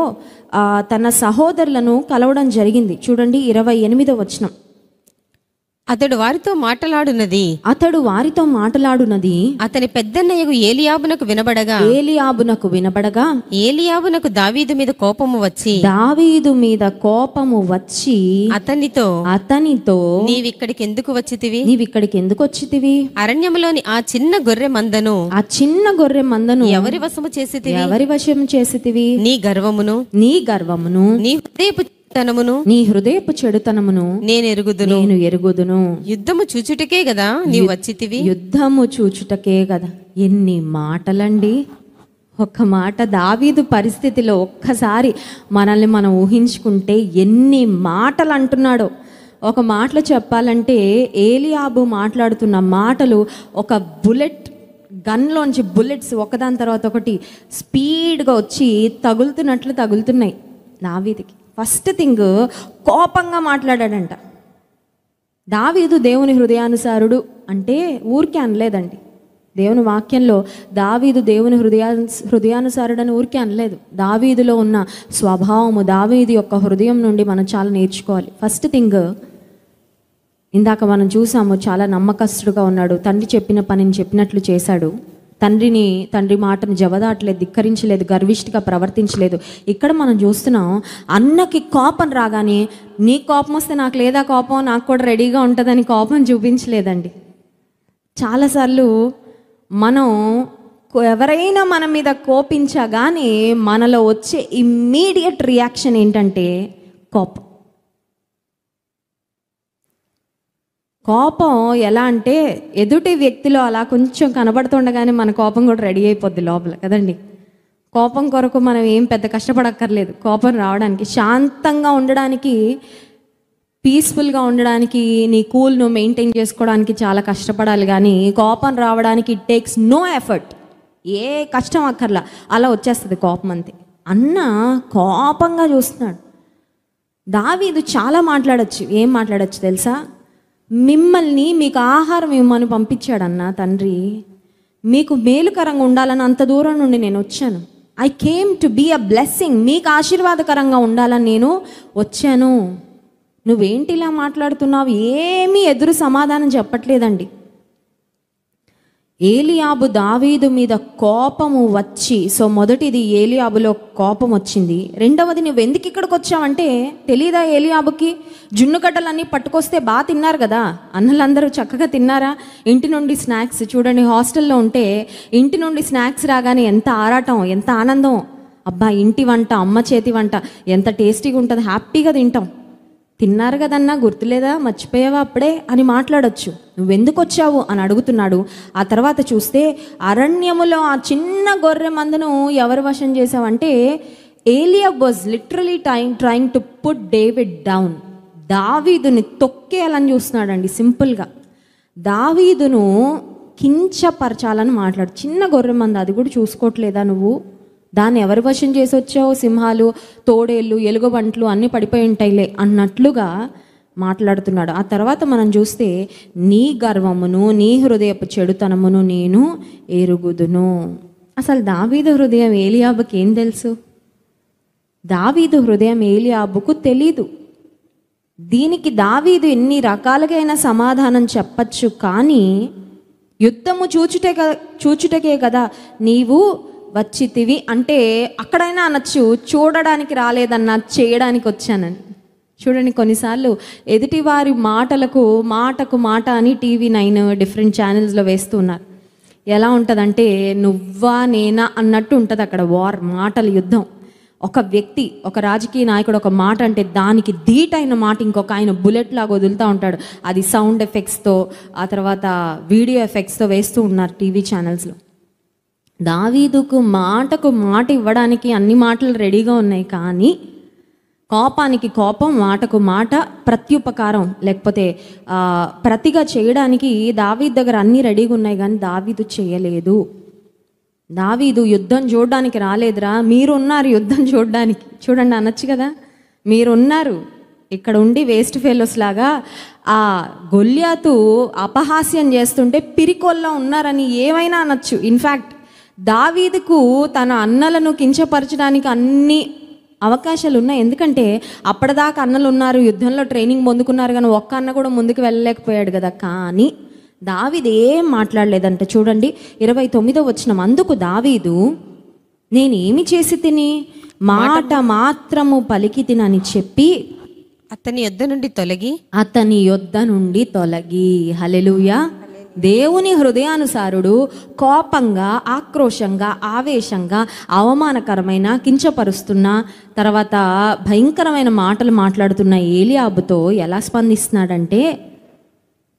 తన సహోదరులను కలవడం జరిగింది. చూడండి 28వ వచనం. అతడు వారితో మాటలాడునది అతని పెద్దన్నయ్యకు ఏలియాబునకు వినబడగా ఏలియాబునకు దావీదు మీద కోపము వచ్చి అతనితో నీవిక్కడికి ఎందుకు వచ్చితివి, అరణ్యములోని ఆ చిన్న గొర్రె మందను ఎవరి వశము చేసితివి, నీ గర్వమును నీ హృదయపు చెడుతనమును నేను ఎరుగుదును. యుద్ధము చూచుటకే కదా నీవు వచ్చితివి. ఎన్ని మాటలండి. ఒక మాట దావీదు పరిస్థితిలో ఒక్కసారి మనల్ని మనం ఊహించుకుంటే ఎన్ని మాటలు అంటున్నాడో. ఒక మాటలో చెప్పాలంటే ఏలియాబు మాట్లాడుతున్న మాటలు ఒక బుల్లెట్ గన్లోంచి బుల్లెట్స్ ఒకదాని తర్వాత ఒకటి స్పీడ్గా వచ్చి తగులుతున్నట్లు తగులుతున్నాయి దావీదుకి. ఫస్ట్ థింగ్ కోపంగా మాట్లాడాడంట. దావీదు దేవుని హృదయానుసారుడు అంటే ఊరికే అనలేదండి. దేవుని వాక్యంలో దావీదు దేవుని హృదయానుసారుడని ఊరికే అనలేదు. దావీదులో ఉన్న స్వభావము, దావీదు యొక్క హృదయం నుండి మనం చాలా నేర్చుకోవాలి. ఫస్ట్ థింగ్, ఇందాక మనం చూసాము, చాలా నమ్మకస్తుడుగా ఉన్నాడు. తండ్రి చెప్పిన పనిని చెప్పినట్లు చేశాడు. తండ్రి మాటను జవదాటలేదు, ధిక్కరించలేదు, గర్విష్ఠిగా ప్రవర్తించలేదు. ఇక్కడ మనం చూస్తున్నాం, అన్నకి కోపం రాగానే నీ కోపం వస్తే నాకు లేదా కోపం, నాకు కూడా రెడీగా ఉంటుందని కోపం చూపించలేదండి. చాలాసార్లు మనం ఎవరైనా మన మీద కోపించగానే మనలో వచ్చే ఇమ్మీడియట్ రియాక్షన్ ఏంటంటే కోపం. కోపం ఎలా అంటే ఎదుటి వ్యక్తిలో అలా కొంచెం కనబడుతుండగానే మన కోపం కూడా రెడీ అయిపోద్ది లోపల కదండి. కోపం కొరకు మనం ఏం పెద్ద కష్టపడక్కర్లేదు. కోపం రావడానికి, శాంతంగా ఉండడానికి, పీస్ఫుల్గా ఉండడానికి, నీ కూల్ను మెయింటైన్ చేసుకోవడానికి చాలా కష్టపడాలి. కానీ కోపం రావడానికి ఇట్ టేక్స్ నో ఎఫర్ట్, ఏ కష్టం అక్కర్లా, అలా వచ్చేస్తుంది కోపం అంతే. అన్న కోపంగా చూస్తున్నాడు. దావీదు చాలా మాట్లాడచ్చు. ఏం మాట్లాడచ్చు తెలుసా? మిమ్మల్ని మీకు ఆహారం ఇవ్వమని పంపించాడన్న తండ్రి, మీకు మేలుకరంగా ఉండాలని అంత దూరం నుండి నేను వచ్చాను. I came to be a blessing, మీకు ఆశీర్వాదకరంగా ఉండాలని నేను వచ్చాను. నువ్వేంటి ఇలా మాట్లాడుతున్నావు? ఏమీ ఎదురు సమాధానం చెప్పట్లేదండి. ఏలియాబు దావీదు మీద కోపము వచ్చి, సో మొదటిది ఏలియాబులో కోపం వచ్చింది. రెండవది, నువ్వు ఎందుకు ఇక్కడికి వచ్చావంటే తెలీదా ఏలియాబుకి? జున్నుగడ్డలన్నీ పట్టుకొస్తే బాగా తిన్నారు కదా, అన్నలందరూ చక్కగా తిన్నారా? ఇంటి నుండి స్నాక్స్, చూడండి హాస్టల్లో ఉంటే ఇంటి నుండి స్నాక్స్ రాగానే ఎంత ఆరాటం, ఎంత ఆనందం. అబ్బా ఇంటి వంట, అమ్మ చేతి వంట ఎంత టేస్టీగా ఉంటుంది, హ్యాపీగా తింటాం. తిన్నారు కదన్నా, గుర్తులేదా, మర్చిపోయావా అప్పుడే అని మాట్లాడొచ్చు. నువ్వెందుకు వచ్చావు అని అడుగుతున్నాడు. ఆ తర్వాత చూస్తే అరణ్యములో ఆ చిన్న గొర్రె మందను ఎవరు వశం చేసావంటే Eliab was literally trying to put David down. దావీదుని తొక్కేయాలని చూస్తున్నాడండి. సింపుల్గా దావీదును కించపరచాలని మాట్లాడు. చిన్న గొర్రె మంద, అది కూడా చూసుకోవట్లేదా నువ్వు? దాన్ని ఎవరి వశం చేసి వచ్చావు? సింహాలు, తోడేళ్ళు, ఎలుగుబంట్లు అన్నీ పడిపోయి ఉంటాయిలే అన్నట్లుగా మాట్లాడుతున్నాడు. ఆ తర్వాత మనం చూస్తే నీ గర్వమును, నీ హృదయపు చెడుతనమును నేను ఎరుగుదును. అసలు దావీదు హృదయం ఏలియాబుకి ఏం తెలుసు? దావీదు హృదయం ఏలియాబుకు తెలీదు. దీనికి దావీదు ఎన్ని రకాలుగా అయినా సమాధానం చెప్పచ్చు. కానీ యుద్ధము చూచుటకే కదా నీవు వచ్చితివి అంటే అక్కడైనా అనొచ్చు, చూడడానికి రాలేదన్నా చేయడానికి వచ్చానని. చూడండి, కొన్నిసార్లు ఎదుటివారి మాటకు మాట అని TV9 డిఫరెంట్ ఛానల్స్లో వేస్తున్నారు. ఎలా ఉంటుందంటే నువ్వా నేనా అన్నట్టు ఉంటుంది అక్కడ వార్, మాటల యుద్ధం. ఒక వ్యక్తి, ఒక రాజకీయ నాయకుడు ఒక మాట అంటే దానికి ధీటైన మాట ఇంకొక ఆయన బుల్లెట్ లాగా వదులుతూ ఉంటాడు. అది సౌండ్ ఎఫెక్ట్స్తో, ఆ తర్వాత వీడియో ఎఫెక్ట్స్తో వేస్తూ ఉన్నారు టీవీ ఛానల్స్లో. దావీదుకు మాటకు మాట ఇవ్వడానికి అన్ని మాటలు రెడీగా ఉన్నాయి. కానీ కోపానికి కోపం, మాటకు మాట, ప్రత్యుపకారం లేకపోతే ప్రతిగా చేయడానికి దావీదు దగ్గర అన్నీ రెడీగా ఉన్నాయి. కానీ దావీదు చేయలేదు. దావీదు యుద్ధం చూడడానికి రాలేదురా, మీరున్నారు యుద్ధం చూడడానికి. చూడండి అనొచ్చు కదా, మీరున్నారు ఇక్కడ ఉండి వేస్ట్ ఫెలోస్ లాగా ఆ గొల్యాతు అపహాస్యం చేస్తుంటే పిరికొల్లా ఉన్నారని ఏమైనా అనొచ్చు. ఇన్ఫ్యాక్ట్ దావీదుకు తన అన్నలను కించపరచడానికి అన్ని అవకాశాలు ఉన్నాయి. ఎందుకంటే అప్పటిదాకా అన్నలు ఉన్నారు, యుద్ధంలో ట్రైనింగ్ పొందుకున్నారు, కానీ ఒక్క అన్న కూడా ముందుకు వెళ్ళలేకపోయాడు కదా. కానీ దావీదు ఏం మాట్లాడలేదంటే చూడండి 29వ వచనం, అందుకు దావీదు నేనేమి చేసి తిని మాట మాత్రము పలికి తినని చెప్పి అతని యొద్ద నుండి తొలగి. హల్లెలూయా. దేవుని హృదయానుసారుడు కోపంగా, ఆక్రోశంగా, ఆవేశంగా, అవమానకరమైన, కించపరుస్తున్న, తర్వాత భయంకరమైన మాటలు మాట్లాడుతున్న ఏలియాబుతో ఎలా స్పందిస్తున్నాడంటే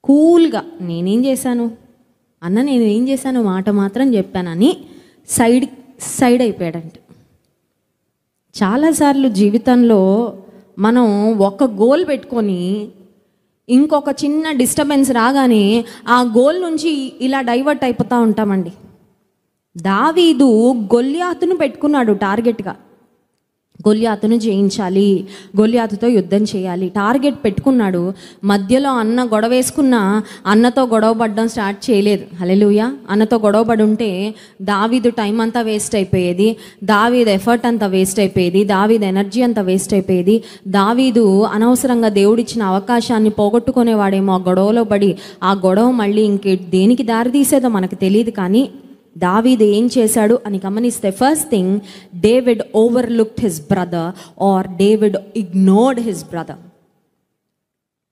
కూల్గా, నేనేం చేశాను అన్న, నేనేం చేశాను, మాట మాత్రం చెప్పానని సైడ్ అయిపోయాడంట. చాలాసార్లు జీవితంలో మనం ఒక గోల్ పెట్టుకొని ఇంకొక చిన్న డిస్టర్బెన్స్ రాగానే ఆ గోల్ నుంచి ఇలా డైవర్ట్ అయిపోతూ ఉంటామండి. దావీదు గొల్యాతును పెట్టుకున్నాడు టార్గెట్గా. గొల్యాతును జయించాలి, గొల్యాతుతో యుద్ధం చేయాలి టార్గెట్ పెట్టుకున్నాడు. మధ్యలో అన్న గొడవ వేసుకున్న అన్నతో గొడవ పడడం స్టార్ట్ చేయలేదు. హల్లెలూయా. అన్నతో గొడవ పడి ఉంటే దావీదు టైం అంతా వేస్ట్ అయిపోయేది, దావీదు ఎఫర్ట్ అంతా వేస్ట్ అయిపోయేది, దావీదు ఎనర్జీ అంతా వేస్ట్ అయిపోయేది. దావీదు అనవసరంగా దేవుడిచ్చిన అవకాశాన్ని పోగొట్టుకునేవాడేమో ఆ గొడవలో పడి. ఆ గొడవ మళ్ళీ దేనికి దారి తీసేదో మనకు తెలియదు. కానీ దావీదు ఏం చేశాడు అని గమనిస్తే, first thing, David overlooked his brother or David ignored his brother.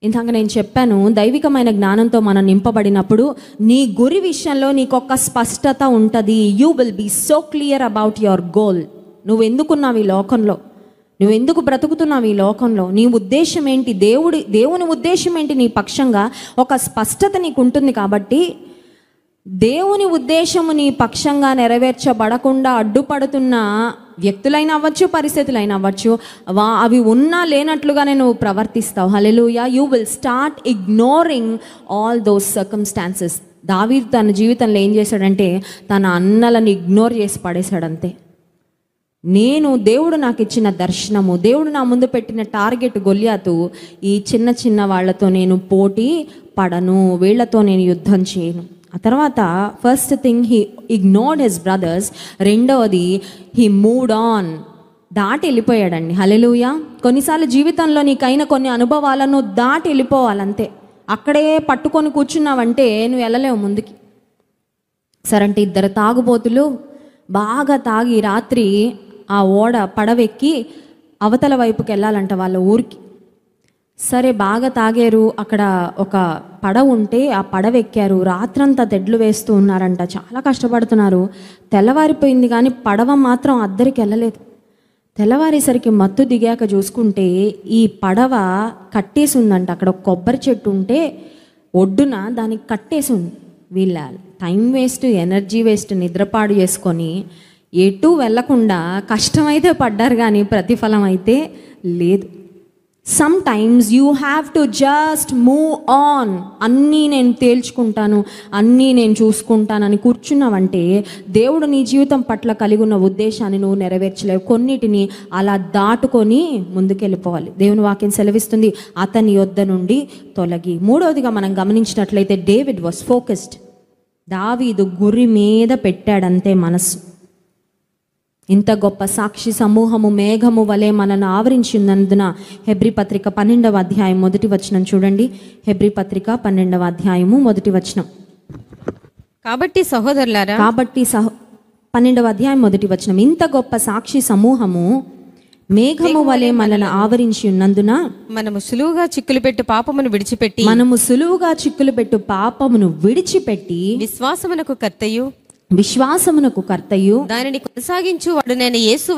ఇందాక నేను చెప్పాను, దైవికమైన జ్ఞానంతో మనం నింపబడినప్పుడు నీ గురి విషయంలో నీకొక స్పష్టత ఉంటుంది. You will be so clear about your goal. నువ్వు ఎందుకున్నావు ఈ లోకంలో, నువ్వు ఎందుకు బ్రతుకుతున్నావు ఈ లోకంలో, నీ ఉద్దేశం ఏంటి, దేవుని ఉద్దేశం ఏంటి నీ పక్షంగా ఒక స్పష్టత నీకు ఉంటుంది. కాబట్టి దేవుని ఉద్దేశము నీ పక్షంగా నెరవేర్చబడకుండా అడ్డుపడుతున్న వ్యక్తులైనా అవ్వచ్చు, పరిస్థితులైనా అవ్వచ్చు, అవి ఉన్నా లేనట్లుగానే నువ్వు ప్రవర్తిస్తావు. Hallelujah. You will start ignoring all those circumstances. దావీదు తన జీవితంలో ఏం చేశాడంటే తన అన్నలను ఇగ్నోర్ చేసి పడేశాడంతే. దేవుడు నాకు ఇచ్చిన దర్శనము, దేవుడు నా ముందు పెట్టిన టార్గెట్ గొల్యాతు, ఈ చిన్న చిన్న వాళ్ళతో నేను పోటీ పడను, వీళ్లతో నేను యుద్ధం చేయను. ఆ తర్వాత first thing he ignored his brothers. రెండవది హీ మూవ్డ్ ఆన్, దాటి వెళ్ళిపోయాడండి. హల్లెలూయా. కొన్నిసార్లు జీవితంలో నీకైన కొన్ని అనుభవాలను దాటి వెళ్ళిపోవాలంతే. అక్కడే పట్టుకొని కూర్చున్నావంటే నువ్వు వెళ్ళలేవు ముందుకి. సరంటే ఇద్దరు తాగుబోతులు బాగా తాగి రాత్రి ఆ పడవెక్కి అవతల వైపుకి వెళ్ళాలంట వాళ్ళ ఊరికి. సరే బాగా తాగారు, అక్కడ ఒక పడవ ఉంటే ఆ పడవ ఎక్కారు. రాత్రంతా తెడ్లు వేస్తూ ఉన్నారంట, చాలా కష్టపడుతున్నారు. తెల్లవారిపోయింది కానీ పడవ మాత్రం అద్దరికి వెళ్ళలేదు. తెల్లవారేసరికి మత్తు దిగాక చూసుకుంటే ఈ పడవ కట్టేసి ఉందంట. అక్కడ ఒక కొబ్బరి చెట్టు ఉంటే ఒడ్డున దానికి కట్టేసి ఉంది. వీళ్ళ టైం వేస్ట్, ఎనర్జీ వేస్ట్, నిద్రపాడు చేసుకొని ఎటు వెళ్ళకుండా కష్టమైతే పడ్డారు కానీ ప్రతిఫలం అయితే లేదు. Sometimes you have to just move on. అన్నీ నేను తేల్చుకుంటాను, అన్నీ నేను చూసుకుంటానని కూర్చున్నావంటే దేవుడు నీ జీవితం పట్ల కలిగి ఉన్న ఉద్దేశాన్ని నువ్వు నెరవేర్చలేవు. కొన్నిటిని అలా దాటుకొని ముందుకెళ్ళిపోవాలి. దేవుని వాక్యం సెలవిస్తుంది, అతని యొద్ద నుండి తొలగి. మూడవదిగా మనం గమనించినట్లయితే డేవిడ్ వాస్ ఫోకస్డ్. దావీదు గురి మీద పెట్టాడంతే మనస్సు. ఇంత గొప్ప సాక్షి సమూహము మేఘము వలె మనను ఆవరించినందున హెబ్రీ పత్రిక 12వ అధ్యాయం 1వ వచనం చూడండి. హెబ్రీ పత్రిక 12వ అధ్యాయము 1వ వచనం. కాబట్టి సహోదరులారా, 12వ అధ్యాయం 1వ వచనం, ఇంత గొప్ప సాక్షి సమూహము మేఘము వలె మనను ఆవరించి ఉన్నందున మనము సులువుగా చిక్కులు పెట్టు పాపమును విడిచిపెట్టి విశ్వాసమునకు కర్తయు దానిని కొనసాగించు వాడునైన యేసు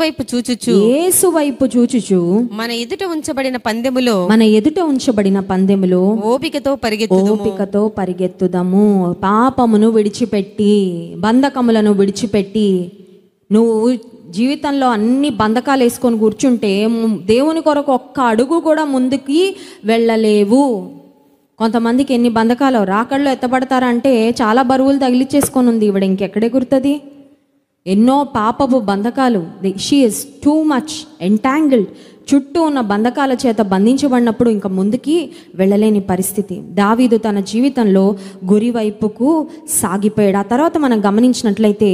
వైపు చూచుచు మన ఎదుట ఉంచబడిన పందెములో ఓపికతో పరిగెత్తుదము. పాపమును విడిచిపెట్టి, బంధకములను విడిచిపెట్టి, నువ్వు జీవితంలో అన్ని బంధకాలు వేసుకొని కూర్చుంటే దేవుని కొరకు ఒక్క అడుగు కూడా ముందుకి వెళ్ళలేవు. కొంతమందికి ఎన్ని బంధకాలు రాకళ్ళు ఎత్తబడతారంటే చాలా బరువులు తగిలిచ్చేసుకొని ఉంది ఈవిడ, ఇంకెక్కడే గుర్తుంది. ఎన్నో పాపపు బంధకాలు. She is too much entangled. చుట్టూ ఉన్న బంధకాల చేత బంధించబడినప్పుడు ఇంకా ముందుకి వెళ్ళలేని పరిస్థితి. దావీదు తన జీవితంలో గురి వైపుకు సాగిపోయాడు. ఆ తర్వాత మనం గమనించినట్లయితే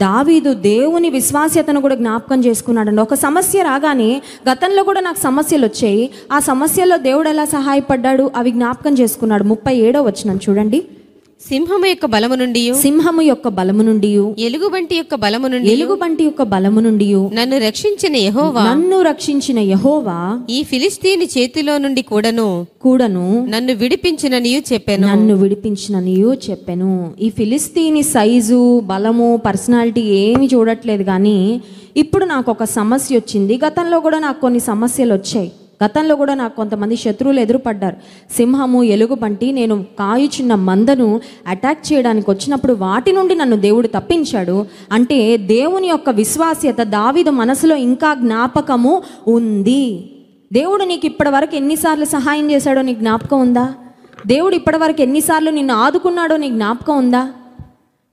దావీదు దేవుని విశ్వాస్యతను కూడా జ్ఞాపకం చేసుకున్నాడండి. ఒక సమస్య రాగానే, గతంలో కూడా నాకు సమస్యలు వచ్చాయి, ఆ సమస్యల్లో దేవుడు ఎలా సహాయపడ్డాడు అవి జ్ఞాపకం చేసుకున్నాడు. 37వ వచనం చూడండి. సింహము యొక్క బలము నుండి ఎలుగుబంటి యొక్క బలము నుండి నన్ను రక్షించిన యెహోవా ఈ ఫిలిష్తీయుని చేతిలో నుండి కూడాను నన్ను విడిపించిననియు చెప్పెను. ఈ ఫిలిష్తీయుని సైజు, బలము, పర్సనాలిటీ ఏమి చూడట్లేదు. కానీ ఇప్పుడు నాకు ఒక సమస్య వచ్చింది. గతంలో కూడా నాకు కొన్ని సమస్యలు వచ్చాయి. గతంలో కూడా నాకు కొంతమంది శత్రువులు ఎదురుపడ్డారు. సింహము, ఎలుగుబంటి, నేను కాయుచున్న మందను అటాక్ చేయడానికి వచ్చినప్పుడు వాటి నుండి నన్ను దేవుడు తప్పించాడు. అంటే దేవుని యొక్క విశ్వాస్యత దావీదు మనసులో ఇంకా జ్ఞాపకము ఉంది. దేవుడు నీకు ఇప్పటి వరకు ఎన్నిసార్లు సహాయం చేశాడో నీకు జ్ఞాపకం ఉందా? దేవుడు ఇప్పటివరకు ఎన్నిసార్లు నిన్ను ఆదుకున్నాడో నీకు జ్ఞాపకం ఉందా?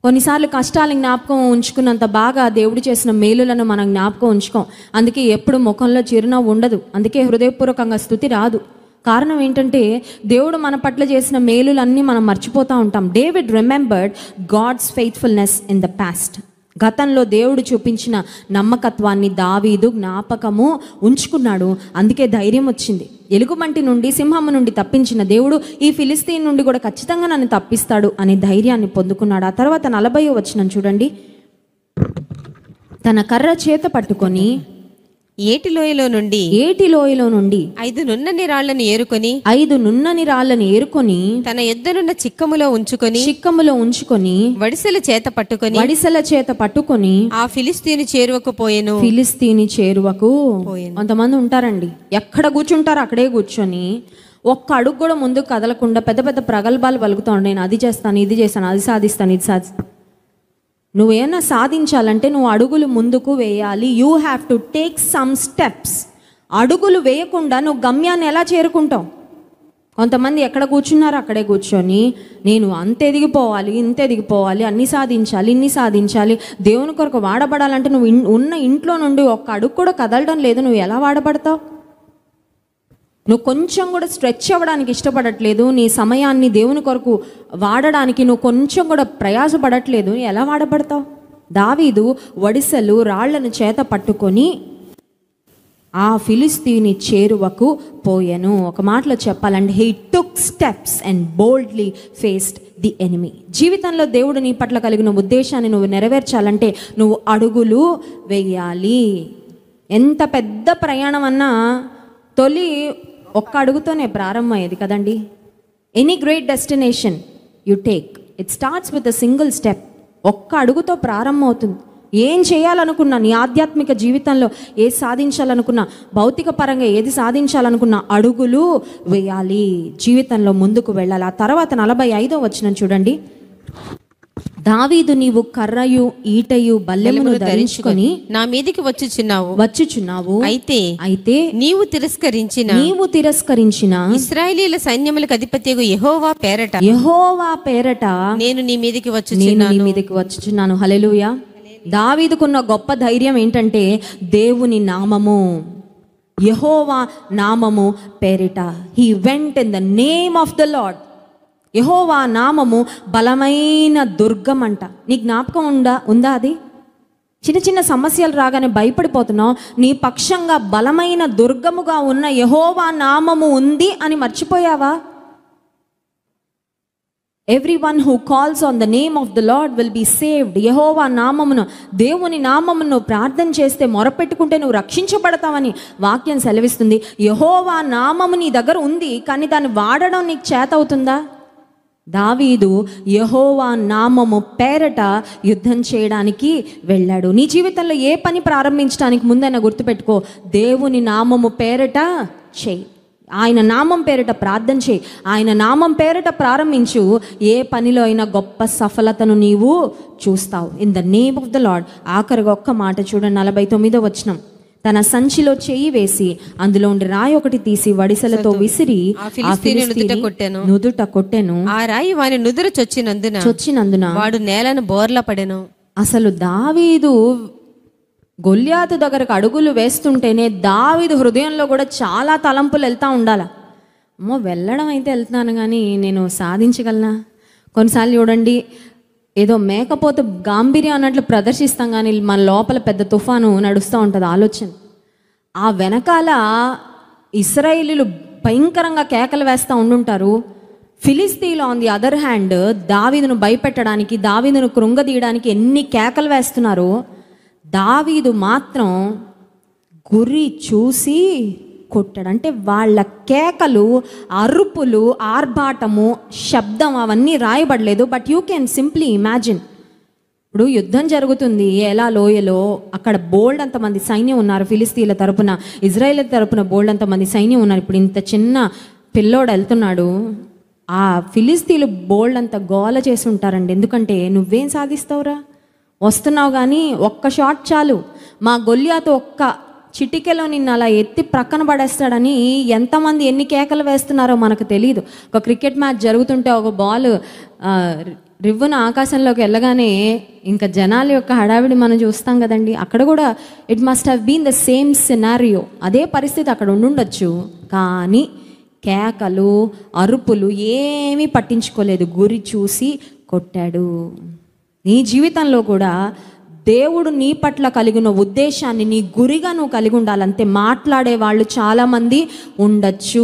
కొన్నిసార్లు కష్టాలను జ్ఞాపకం ఉంచుకున్నంత బాగా దేవుడు చేసిన మేలులను మనం జ్ఞాపకం ఉంచుకోం. అందుకే ఎప్పుడు ముఖంలో చిరునవ్వు ఉండదు, అందుకే హృదయపూర్వకంగా స్తుతి రాదు. కారణం ఏంటంటే దేవుడు మన పట్ల చేసిన మేలులన్నీ మనం మర్చిపోతూ ఉంటాం. David remembered God's faithfulness in the past. గతంలో దేవుడు చూపించిన నమ్మకత్వాన్ని దావీదు జ్ఞాపకము ఉంచుకున్నాడు. అందుకే ధైర్యం వచ్చింది. ఎలుగుబంటి నుండి, సింహము నుండి తప్పించిన దేవుడు ఈ ఫిలిస్తీన్ నుండి కూడా ఖచ్చితంగా నన్ను తప్పిస్తాడు అనే ధైర్యాన్ని పొందుకున్నాడు. ఆ తర్వాత 40వ వచనం చూడండి. తన కర్ర చేత పట్టుకొని ఏటి లోయలో నుండి 5 నున్నని రాళ్లను ఏరుకొని తన యొద్దనున్న చిక్కములో ఉంచుకొని వడిసెల చేత పట్టుకొని ఆ ఫిలిస్తీని చేరువకు కొంతమంది ఉంటారండి, ఎక్కడ కూర్చుంటారో అక్కడే కూర్చొని ఒక్క అడుగు కూడా ముందుకు కదలకుండా పెద్ద పెద్ద ప్రగల్భాలు పలుకుతాడు. నేను అది చేస్తాను, ఇది చేస్తాను, అది సాధిస్తాను, ఇది సాధిస్తాను. నువ్వేమైనా సాధించాలంటే నువ్వు అడుగులు ముందుకు వేయాలి. You have to take some steps. అడుగులు వేయకుండా నువ్వు గమ్యాన్ని ఎలా చేరుకుంటావు? కొంతమంది ఎక్కడ కూర్చున్నారో అక్కడే కూర్చొని నేను అంత ఎదిగిపోవాలి, ఇంత ఎదిగిపోవాలి, అన్ని సాధించాలి, ఇన్ని సాధించాలి, దేవుని కొరకు వాడబడాలంటే నువ్వు ఉన్న ఇంట్లో నుండి ఒక్క అడుగు కూడా కదలడం లేదు. నువ్వు ఎలా వాడబడతావు? నువ్వు కొంచెం కూడా స్ట్రెచ్ అవ్వడానికి ఇష్టపడట్లేదు. నీ సమయాన్ని దేవుని కొరకు వాడడానికి నువ్వు కొంచెం కూడా ప్రయాసపడట్లేదు. ఎలా వాడబడతావు? దావీదు వడిసెలు రాళ్లను చేత పట్టుకొని ఆ ఫిలిస్తీని చేరువకు పోయెను. ఒక మాటలో చెప్పాలంటే he took steps and boldly faced the enemy. జీవితంలో దేవుడు నీ పట్ల కలిగిన ఉద్దేశాన్ని నువ్వు నెరవేర్చాలంటే నువ్వు అడుగులు వేయాలి. ఎంత పెద్ద ప్రయాణం అన్నా తొలి ఒక్క అడుగుతోనే ప్రారంభమయ్యేది కదండి. Any great destination you take, it starts with a single step. ఒక్క అడుగుతో ప్రారంభం అవుతుంది. ఏం చేయాలనుకున్నా, నీ ఆధ్యాత్మిక జీవితంలో ఏది సాధించాలనుకున్నా, భౌతిక పరంగా ఏది సాధించాలనుకున్నా అడుగులు వేయాలి, జీవితంలో ముందుకు వెళ్ళాలి. ఆ తర్వాత 45వ వచనం చూడండి. దావీదు నీవు కర్రయు ఈటయు బల్లెమును ధరించుకొని నా మీదికి వచ్చుచున్నావు. అయితే నీవు తిరస్కరించిన ఇశ్రాయేలీయుల సైన్యములకు అధిపతియగు యెహోవా పేరట నేను నీ మీదికి వచ్చుచున్నాను. హల్లెలూయా. దావీదుకున్న గొప్ప ధైర్యం ఏంటంటే దేవుని నామము, యెహోవా నామము పేరిట. He went in the name of the Lord. యెహోవా నామము బలమైన దుర్గం అంట. నీ జ్ఞాపకం ఉందా? అది చిన్న చిన్న సమస్యలు రాగానే భయపడిపోతున్నావు. నీ పక్షంగా బలమైన దుర్గముగా ఉన్న యెహోవా నామము ఉంది అని మర్చిపోయావా? Everyone who calls on the name of the Lord will be saved. యెహోవా నామమును, దేవుని నామమును ప్రార్థన చేస్తే, మొరపెట్టుకుంటే నువ్వు రక్షించబడతావని వాక్యం సెలవిస్తుంది. యెహోవా నామము నీ దగ్గర ఉంది, కానీ దాన్ని వాడడం నీకు చేత అవుతుందా? దావీదు యెహోవా నామము పేరట యుద్ధం చేయడానికి వెళ్ళాడు. నీ జీవితంలో ఏ పని ప్రారంభించడానికి ముందైనా గుర్తుపెట్టుకో, దేవుని నామము పేరట చేయి, ఆయన నామం పేరిట ప్రార్థన చేయి, ఆయన నామం పేరిట ప్రారంభించు. ఏ పనిలో అయినా గొప్ప సఫలతను నీవు చూస్తావు. In the name of the lord. ఆఖరిగా ఒక్క మాట చూడండి, 49వ వచనం. తన సంచిలో చెయ్యి వేసి అందులో ఉండి రాయి ఒకటి తీసి వడిసెలతో విసిరి నుదుట కొట్టెను. ఆ రాయి వాని నుదురు చొచ్చినందున వాడు నేలను బోర్ల పడెను. అసలు దావీదు గొల్యాతు దగ్గరకు అడుగులు వేస్తుంటేనే దావీదు హృదయంలో కూడా చాలా తలంపులు వెళ్తూ ఉండాల. అమ్మో, వెళ్ళడం అయితే వెళ్తున్నాను కానీ నేను సాధించగలనా? కొన్నిసార్లు చూడండి, ఏదో మేకపోతే గాంభీర్యం అన్నట్లు ప్రదర్శిస్తాం కానీ మన లోపల పెద్ద తుఫాను నడుస్తూ ఉంటుంది ఆలోచన. ఆ వెనకాల ఇశ్రాయేలీయులు భయంకరంగా కేకలు వేస్తూ ఉండుంటారు. ఫిలిస్తీన్లు ఆన్ ది అదర్ హ్యాండ్ దావీదును భయపెట్టడానికి, దావీదును కృంగదీయడానికి ఎన్ని కేకలు వేస్తున్నారో, దావీదు మాత్రం గురి చూసి కొట్టాడు. అంటే వాళ్ళ కేకలు, అరుపులు, ఆర్భాటము, శబ్దం అవన్నీ రాయబడలేదు. But you can simply imagine. ఇప్పుడు యుద్ధం జరుగుతుంది ఎలా లోయలో, అక్కడ బోల్డ్ అంతమంది సైన్యం ఉన్నారు. ఫిలిస్తీన్ల తరపున, ఇజ్రాయేల్ తరపున బోల్డ్ అంతమంది సైన్యం ఉన్నారు. ఇప్పుడు ఇంత చిన్న పిల్లోడు వెళ్తున్నాడు. ఆ ఫిలిస్తీన్లు బోల్డ్ అంత గోల చేసి ఉంటారండి. ఎందుకంటే నువ్వేం సాధిస్తావురా, వస్తున్నావు కానీ ఒక్క షాట్ చాలు, మా గొల్యాతు ఒక్క చిటికెలో నిన్ను అలా ఎత్తి ప్రక్కన పడేస్తాడని ఎంతమంది ఎన్ని కేకలు వేస్తున్నారో మనకు తెలియదు. ఒక క్రికెట్ మ్యాచ్ జరుగుతుంటే ఒక బాల్ రివ్వున ఆకాశంలోకి వెళ్ళగానే ఇంకా జనాల యొక్క హడావిడి మనం చూస్తాం కదండి. అక్కడ కూడా it must have been the same scenario. అదే పరిస్థితి అక్కడ ఉండుండొచ్చు. కానీ కేకలు అరుపులు ఏమీ పట్టించుకోలేదు, గురి చూసి కొట్టాడు. నీ జీవితంలో కూడా దేవుడు నీ పట్ల కలిగిన ఉద్దేశాన్ని నీ గురిగా నువ్వు కలిగి ఉండాలంతే. మాట్లాడే వాళ్ళు చాలామంది ఉండొచ్చు,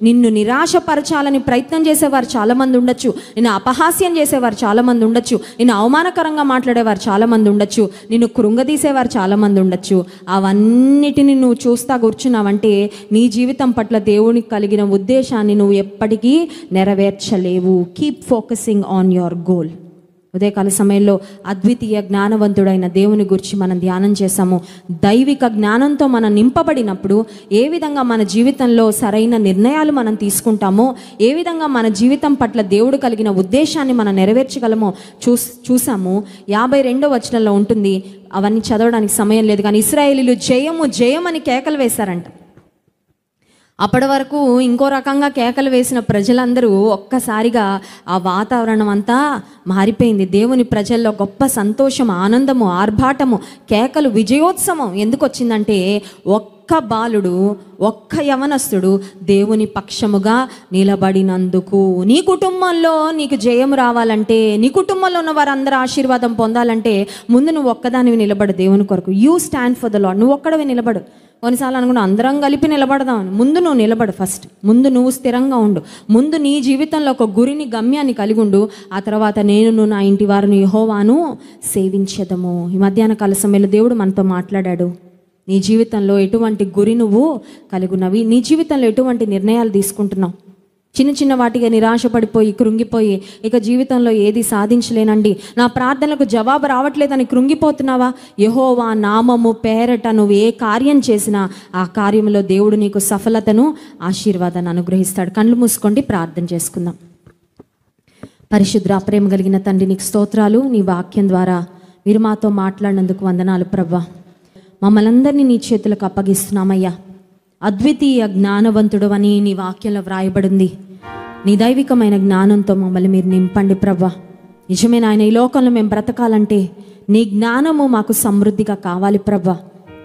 నిన్ను నిరాశపరచాలని ప్రయత్నం చేసేవారు చాలామంది ఉండొచ్చు, నిన్ను అపహాస్యం చేసేవారు చాలామంది ఉండొచ్చు, నిన్ను అవమానకరంగా మాట్లాడేవారు చాలామంది ఉండొచ్చు, నిన్ను కృంగదీసేవారు చాలామంది ఉండొచ్చు. అవన్నిటిని నువ్వు చూస్తా కూర్చున్నావంటే నీ జీవితం పట్ల దేవునికి కలిగిన ఉద్దేశాన్ని నువ్వు ఎప్పటికీ నెరవేర్చలేవు. Keep focusing on your goal. ఉదయకాల సమయంలో అద్వితీయ జ్ఞానవంతుడైన దేవుని గురించి మనం ధ్యానం చేశాము. దైవిక జ్ఞానంతో మనం నింపబడినప్పుడు ఏ విధంగా మన జీవితంలో సరైన నిర్ణయాలు మనం తీసుకుంటామో, ఏ విధంగా మన జీవితం పట్ల దేవుడు కలిగిన ఉద్దేశాన్ని మనం నెరవేర్చగలమో చూసాము. 52వ వచనంలో ఉంటుంది. అవన్నీ చదవడానికి సమయం లేదు, కానీ ఇశ్రాయేలీయులు జయము జయమని కేకలు వేశారంట. అప్పటి వరకు ఇంకో రకంగా కేకలు వేసిన ప్రజలందరూ ఒక్కసారిగా ఆ వాతావరణం అంతా మారిపోయింది. దేవుని ప్రజల్లో గొప్ప సంతోషం, ఆనందము, ఆర్భాటము, కేకలు, విజయోత్సవం ఎందుకు వచ్చిందంటే ఒక్క బాలుడు, ఒక్క యవనస్తుడు దేవుని పక్షముగా నిలబడినందుకు. నీ కుటుంబంలో నీకు జయం రావాలంటే, నీ కుటుంబంలో ఉన్న వారందరూ ఆశీర్వాదం పొందాలంటే ముందు నువ్వు ఒక్కదానివి నిలబడు దేవుని కొరకు. You stand for the lord. నువ్వు ఒక్కడవి నిలబడు. కొన్నిసార్లు అనుకున్నా అందరం కలిపి నిలబడదాం. ముందు నువ్వు నిలబడు. ఫస్ట్ ముందు నువ్వు స్థిరంగా ఉండు. ముందు నీ జీవితంలో ఒక గురిని, గమ్యాన్ని కలిగి ఉండు. ఆ తర్వాత నేను నా ఇంటి వారిని యెహోవాను సేవించెదము. ఈ మధ్యాహ్న కాల సమయంలో దేవుడు మనతో మాట్లాడాడు. నీ జీవితంలో ఎటువంటి గురి నువ్వు కలిగి ఉన్నవి, నీ జీవితంలో ఎటువంటి నిర్ణయాలు తీసుకుంటున్నావు. చిన్న చిన్న వాటిగా నిరాశపడిపోయి కృంగిపోయి ఇక జీవితంలో ఏది సాధించలేనండి, నా ప్రార్థనలకు జవాబు రావట్లేదని కృంగిపోతున్నావా? యెహోవా నామము పేరట నువ్వు ఏ కార్యం చేసినా ఆ కార్యంలో దేవుడు నీకు సఫలతను, ఆశీర్వాదాన్ని అనుగ్రహిస్తాడు. కళ్ళు మూసుకోండి, ప్రార్థన చేసుకుందాం. పరిశుద్ధ ప్రేమ కలిగిన తండ్రి, నీకు స్తోత్రాలు. నీ వాక్యం ద్వారా మీరు మాతో మాట్లాడినందుకు వందనాలు ప్రభా. మమ్మల్ని అందరినీ నీ చేతులకు అప్పగిస్తున్నామయ్యా. అద్వితీయ జ్ఞానవంతుడు అని నీ వాక్యంలో వ్రాయబడింది. నీ దైవికమైన జ్ఞానంతో మమ్మల్ని మీరు నింపండి ప్రభా. నిజమే నాయన, ఈ లోకంలో మేము బ్రతకాలంటే నీ జ్ఞానము మాకు సమృద్ధిగా కావాలి ప్రభా.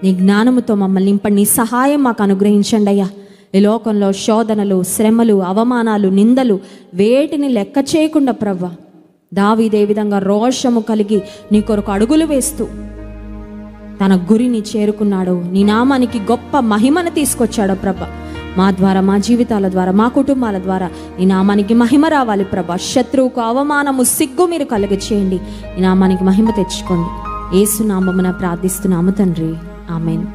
నీ జ్ఞానముతో మమ్మల్ని నింపండి. నీ సహాయం మాకు అనుగ్రహించండి అయ్యా. ఈ లోకంలో శోధనలు, శ్రమలు, అవమానాలు, నిందలు వేటిని లెక్క చేయకుండా ప్రభా దావీదు ఏ విధంగా రోషము కలిగి నీ కొరకు అడుగులు వేస్తూ తన గురిని చేరుకున్నాడు, నీ నామానికి గొప్ప మహిమను తీసుకొచ్చాడు ప్రభా. మా ద్వారా, మా జీవితాల ద్వారా, మా కుటుంబాల ద్వారా నీ నామానికి మహిమ రావాలి ప్రభా. శత్రువుకు అవమానము, సిగ్గు మీరు కలుగచేయండి. ఈ నామానికి మహిమ తెచ్చుకోండి. యేసు నామమున ప్రార్థిస్తున్నాము తండ్రి, ఆమేన్.